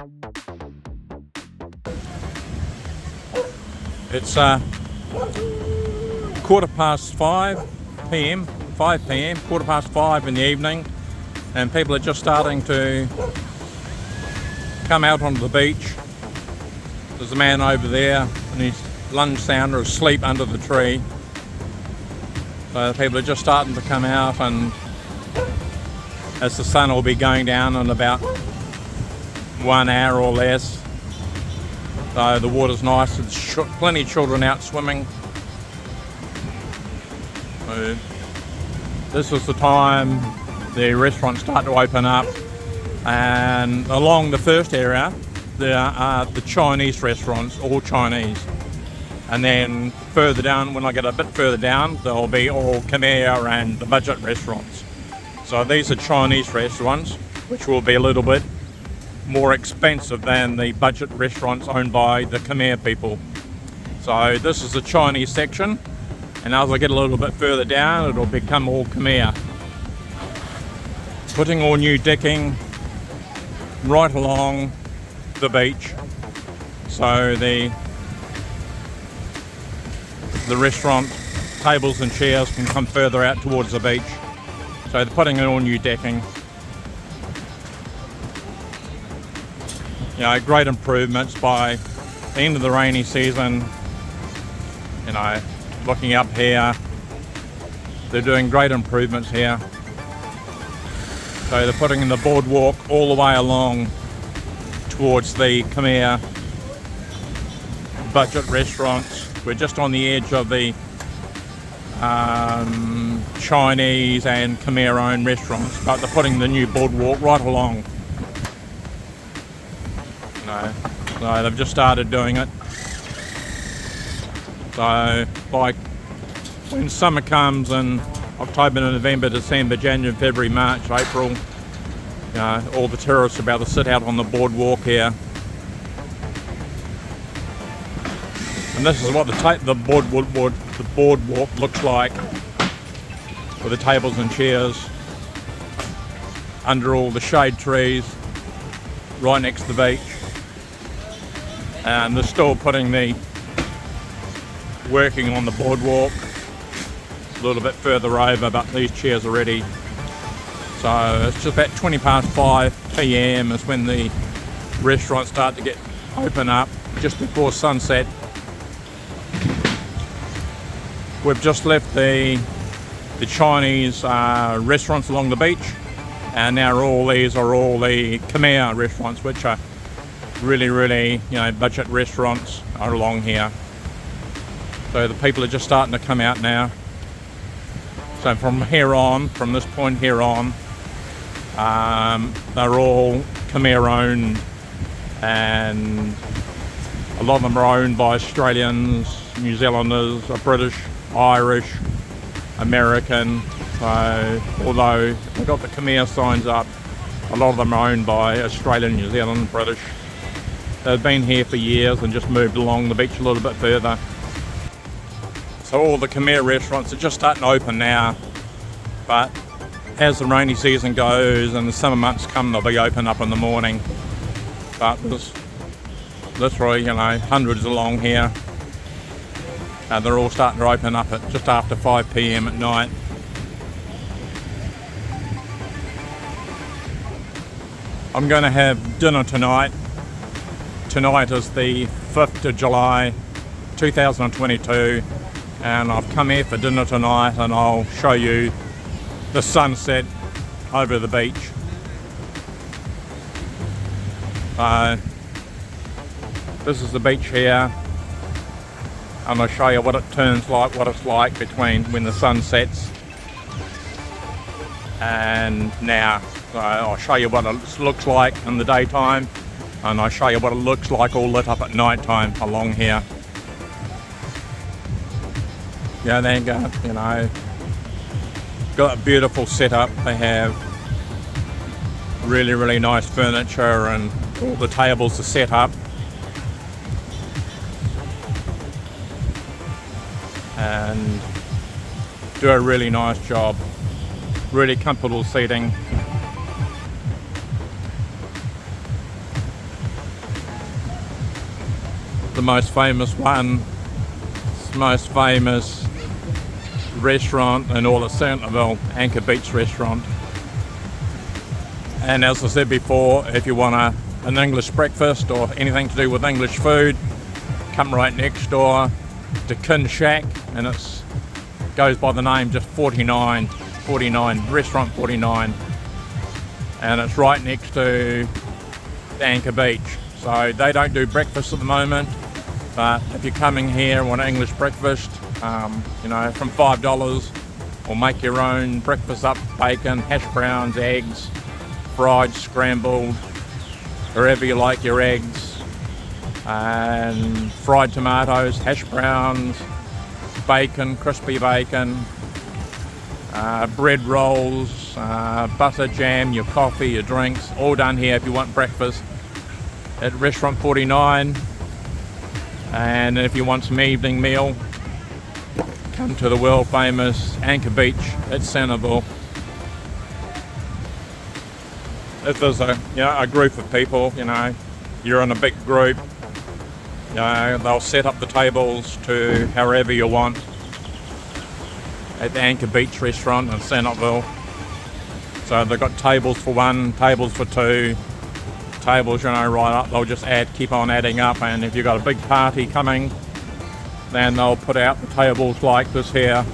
It's 5 p.m, 5 in the evening, and people are just starting to come out onto the beach. There's a man over there and his lunge sounder is asleep under the tree. So people are just starting to come out, and as the sun will be going down in about 1 hour or less. So the water's nice, there's plenty of children out swimming. So this is the time the restaurants start to open up, and along the first area there are the Chinese restaurants, all Chinese. And then further down, when I get a bit further down, there'll be all Khmer and the budget restaurants. So these are Chinese restaurants, which will be a little bit more expensive than the budget restaurants owned by the Khmer people. So this is the Chinese section, and as I get a little bit further down, it'll become all Khmer. Putting all new decking right along the beach, so the restaurant tables and chairs can come further out towards the beach. So they're putting in all new decking. You know, great improvements by the end of the rainy season. You know, looking up here, they're doing great improvements here. So they're putting in the boardwalk all the way along towards the Khmer budget restaurants. We're just on the edge of the Chinese and Khmer owned restaurants, but they're putting the new boardwalk right along. So they've just started doing it. So like when summer comes in October, November, December, January, February, March, April, you know, all the tourists are about to sit out on the boardwalk here. And this is what the boardwalk looks like, with the tables and chairs under all the shade trees right next to the beach. And they're still working on the boardwalk a little bit further over, but these chairs are ready. So it's just about 5 p.m. is when the restaurants start to open up, just before sunset. We've just left the Chinese restaurants along the beach, and now these are all the Khmer restaurants, which are really, you know, budget restaurants are along here. So the people are just starting to come out now. So from this point here on, they're all Khmer owned, and a lot of them are owned by Australians, New Zealanders, British, Irish, American. So although they've got the Khmer signs up, a lot of them are owned by Australian, New Zealand, British. They've been here for years and just moved along the beach a little bit further. So all the Khmer restaurants are just starting to open now, but as the rainy season goes and the summer months come, they'll be open up in the morning. But there's literally, you know, hundreds along here. They're all starting to open up at just after 5 p.m. at night. I'm going to have dinner tonight. Tonight is the 5th of July 2022, and I've come here for dinner tonight, and I'll show you the sunset over the beach. This is the beach here, and I'll show you what it turns like, what it's like between when the sun sets and now. So I'll show you what it looks like in the daytime, and I'll show you what it looks like all lit up at night time along here. Yeah, they got, you know, got a beautiful setup. They have really nice furniture, and all the tables are set up. And do a really nice job. Really comfortable seating. the most famous one, most famous restaurant in all of Sihanoukville, Angkor Beach restaurant. And as I said before, if you want an English breakfast or anything to do with English food, come right next door to Kin Shack, and it goes by the name just 49, Restaurant 49, and it's right next to the Angkor Beach. So they don't do breakfast at the moment, but if you're coming here and want an English breakfast, you know, from $5, or make your own breakfast up, bacon, hash browns, eggs, fried, scrambled, wherever you like your eggs, and fried tomatoes, hash browns, bacon, crispy bacon, bread rolls, butter, jam, your coffee, your drinks, all done here if you want breakfast at Restaurant 49. And if you want some evening meal, come to the world famous Angkor Beach at Sihanoukville. If there's a group of people, you know, you're in a big group, you know, they'll set up the tables to however you want at the Angkor Beach restaurant in Sihanoukville. So they've got tables for one, tables for two, tables, you know, right up. They'll just keep on adding up, and if you've got a big party coming, then they'll put out the tables like this here.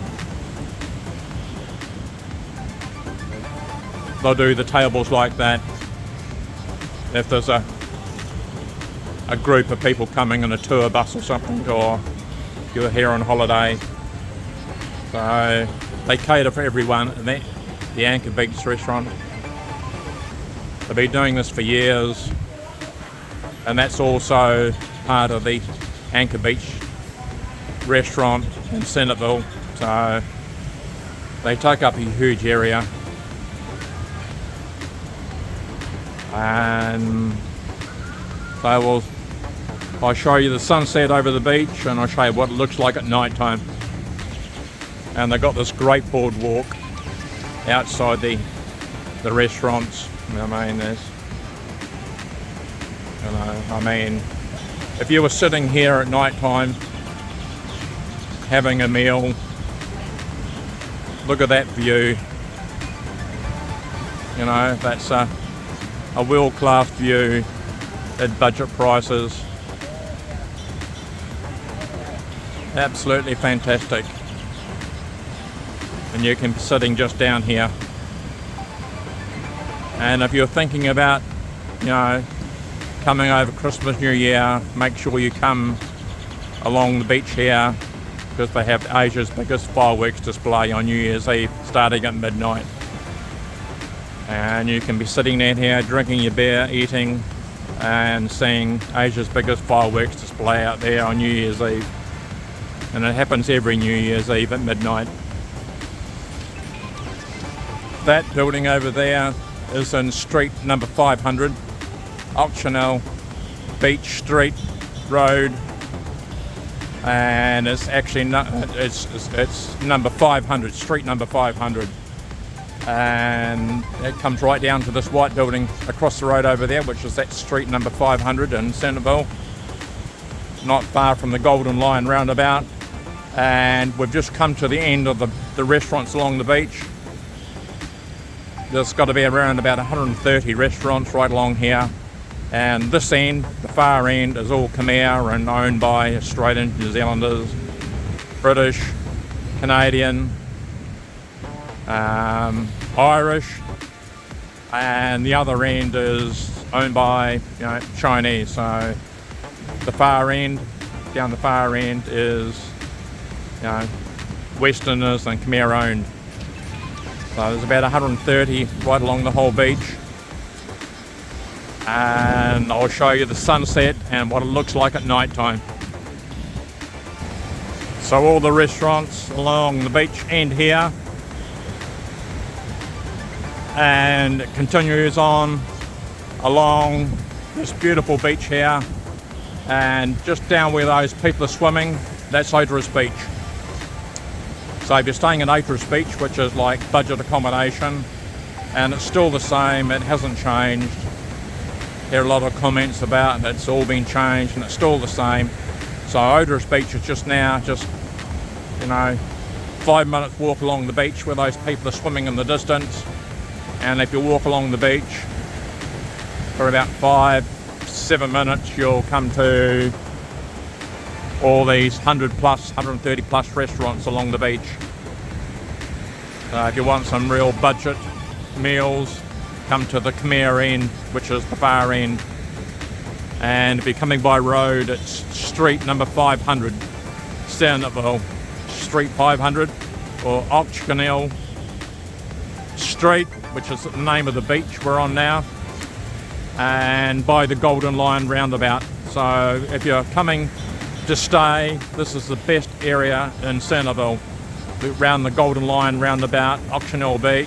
They'll do the tables like that if there's a group of people coming in a tour bus or something, or you're here on holiday. So they cater for everyone at the Angkor Beach restaurant. They've been doing this for years, and that's also part of the Angkor Beach restaurant in Sihanoukville. So they take up a huge area. And so I'll show you the sunset over the beach, and I'll show you what it looks like at night time. And they've got this great boardwalk outside the restaurants. I mean, if you were sitting here at night time having a meal, look at that view. You know, that's a world-class view at budget prices. Absolutely fantastic. And you can be sitting just down here. And if you're thinking about, you know, coming over Christmas, New Year, make sure you come along the beach here, because they have Asia's biggest fireworks display on New Year's Eve, starting at midnight. And you can be sitting down here drinking your beer, eating, and seeing Asia's biggest fireworks display out there on New Year's Eve. And it happens every New Year's Eve at midnight. That building over there is in street number 500, Ochheuteal Beach Street Road, and it's actually it's number 500, street number 500, and it comes right down to this white building across the road over there, which is that street number 500 in Sihanoukville, not far from the Golden Lion Roundabout. And we've just come to the end of the restaurants along the beach. There's got to be around about 130 restaurants right along here, and this end, the far end, is all Khmer and owned by Australians, New Zealanders, British, Canadian, Irish, and the other end is owned by, you know, Chinese. So the far end, down the far end, is, you know, Westerners and Khmer owned. So there's about 130 right along the whole beach, and I'll show you the sunset and what it looks like at night time. So all the restaurants along the beach end here, and it continues on along this beautiful beach here, and just down where those people are swimming, that's Otres Beach. So if you're staying at Otres Beach, which is like budget accommodation, and it's still the same, it hasn't changed. There are a lot of comments about it's all been changed and it's still the same. So Otres Beach is just now, you know, 5 minutes walk along the beach where those people are swimming in the distance. And if you walk along the beach for about 5-7 minutes, you'll come to all these 100 plus, 130 plus restaurants along the beach. If you want some real budget meals, come to the Khmer end, which is the far end. And if you're coming by road, it's street number 500, Sihanoukville, street 500, or Ochheuteal Street, which is the name of the beach we're on now, and by the Golden Lion Roundabout. So if you're coming to stay, this is the best area in Sihanoukville, around the Golden Lion Roundabout, Ochheuteal Beach,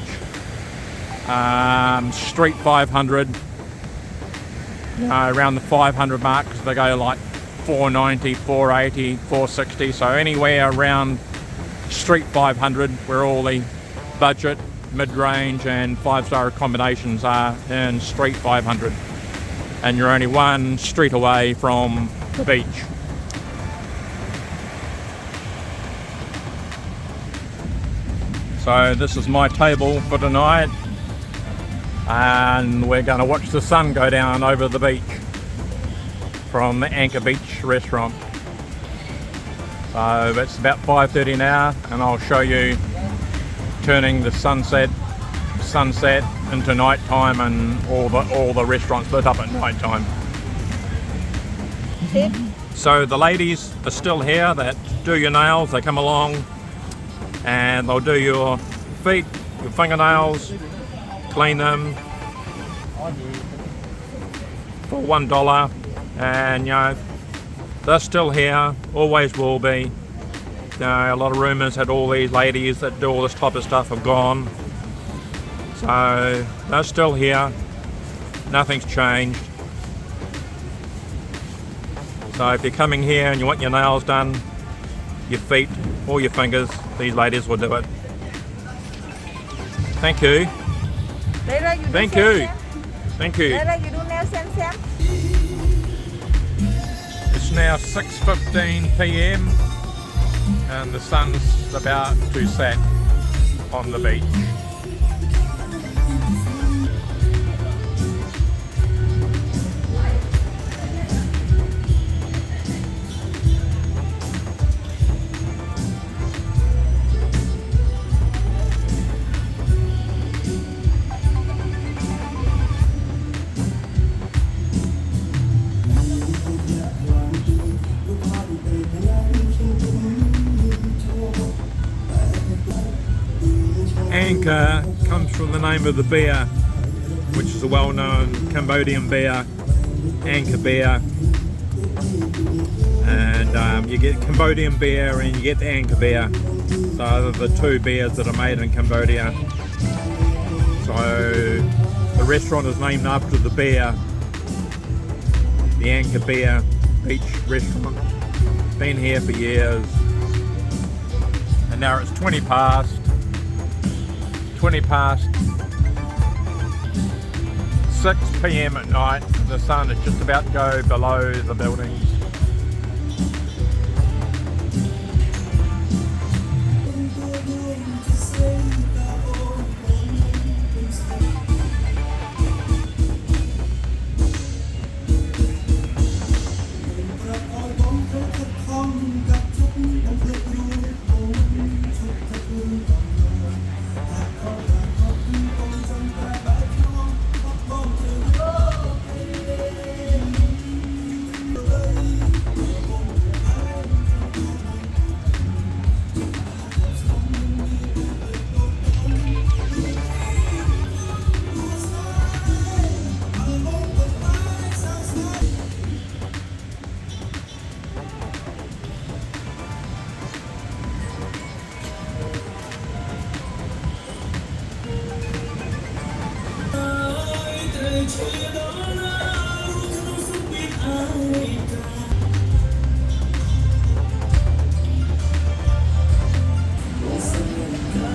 street 500, you know, around the 500 mark, because they go like 490, 480, 460, so anywhere around street 500 where all the budget, mid-range and 5-star accommodations are in street 500, and you're only one street away from the beach. So this is my table for tonight, and we're going to watch the sun go down over the beach from the Angkor Beach restaurant. So it's about 5:30 now, and I'll show you turning the sunset into night time, and all the restaurants lit up at night time. So the ladies are still here that do your nails. They come along and they'll do your feet, your fingernails, clean them for $1, and you know, they're still here, always will be. You know, a lot of rumours that all these ladies that do all this type of stuff have gone. So they're still here, nothing's changed. So if you're coming here and you want your nails done, your feet or your fingers, these ladies will do it. Thank you. Thank you. Thank you. It's now 6:15 p.m. and the sun's about to set on the beach. Angkor comes from the name of the beer, which is a well-known Cambodian beer, Angkor beer. And you get Cambodian beer and you get the Angkor beer. So they're the two beers that are made in Cambodia. So the restaurant is named after the beer, the Angkor Beer Beach Restaurant. Been here for years. And now it's 20 past 6 p.m. at night. The sun is just about to go below the buildings.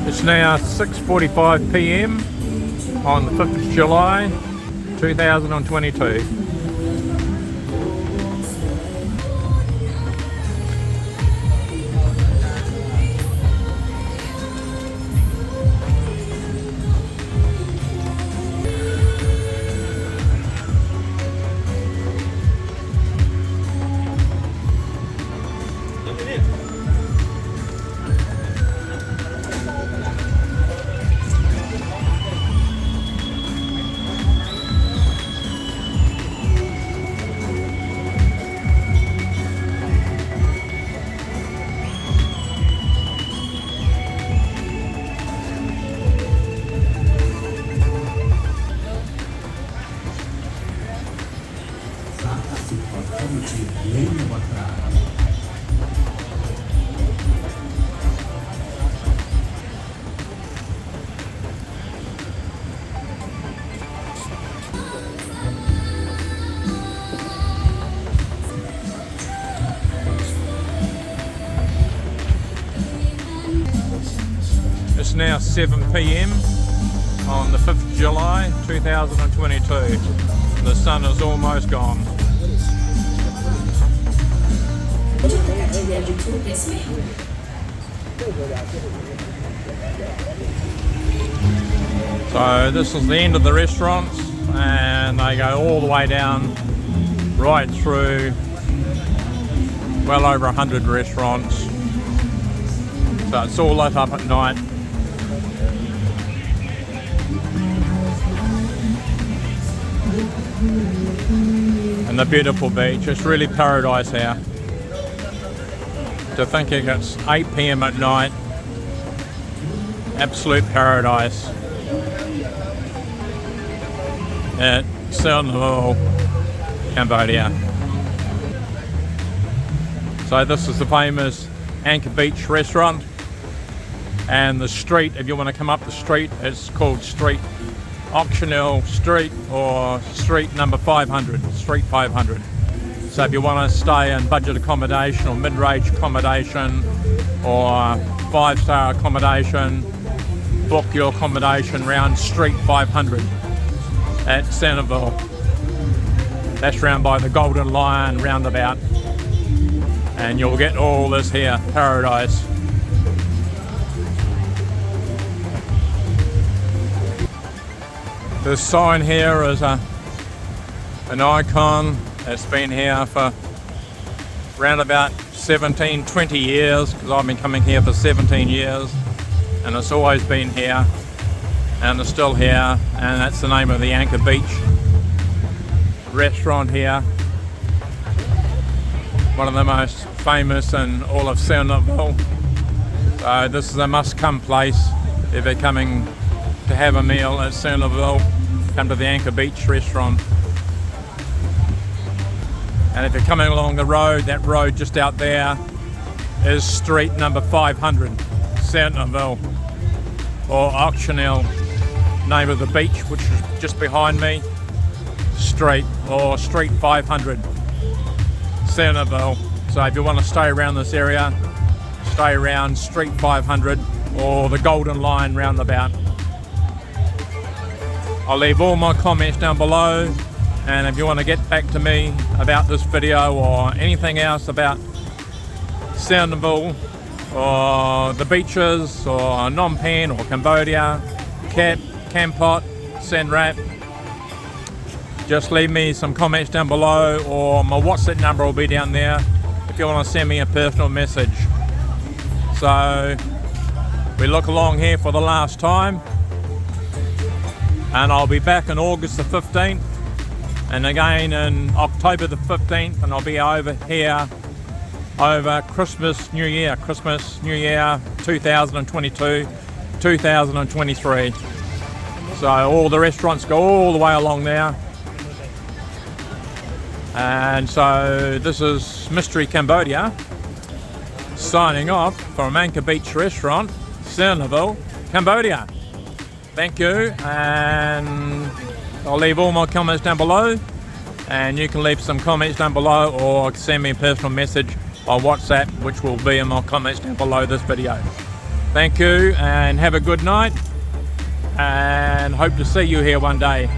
It's now 6:45 p.m. on the 5th of July 2022. It's now 7 p.m. on the 5th of July 2022. The sun is almost gone. So this is the end of the restaurants, and they go all the way down right through, well over 100 restaurants. So it's all lit up at night. And the beautiful beach, it's really paradise here. To think it's 8 p.m. at night, absolute paradise at Sihanoukville, Cambodia. So this is the famous Angkor Beach restaurant, and the street, if you want to come up the street, it's called Street Ochheuteal Street, or Street number 500, Street 500. So if you want to stay in budget accommodation or mid-range accommodation or 5-star accommodation, book your accommodation round Street 500 at Sihanoukville. That's round by the Golden Lion Roundabout, and you'll get all this here, paradise. This sign here is an icon. It's been here for around about 20 years, because I've been coming here for 17 years, and it's always been here, and it's still here, and that's the name of the Angkor Beach restaurant here. One of the most famous in all of Sihanoukville. So this is a must-come place if you're coming to have a meal at Sihanoukville. Come to the Angkor Beach restaurant. And if you're coming along the road, that road just out there is street number 500, Sihanoukville, or Ochheuteal, name of the beach, which is just behind me. Street, or Street 500, Sihanoukville. So if you want to stay around this area, stay around Street 500 or the Golden Line roundabout. I'll leave all my comments down below, and if you want to get back to me about this video or anything else about Sihanoukville or the beaches or Phnom Penh or Cambodia, Kampot, Siem Reap, just leave me some comments down below, or my WhatsApp number will be down there if you want to send me a personal message. So we look along here for the last time, and I'll be back on August the 15th and again in October the 15th, and I'll be over here over Christmas New Year 2022 2023. So all the restaurants go all the way along there. And so this is Mystery Cambodia signing off from Angkor Beach Restaurant, Sihanoukville, Cambodia. Thank you, and I'll leave all my comments down below, and you can leave some comments down below or send me a personal message on WhatsApp, which will be in my comments down below this video. Thank you, and have a good night, and hope to see you here one day.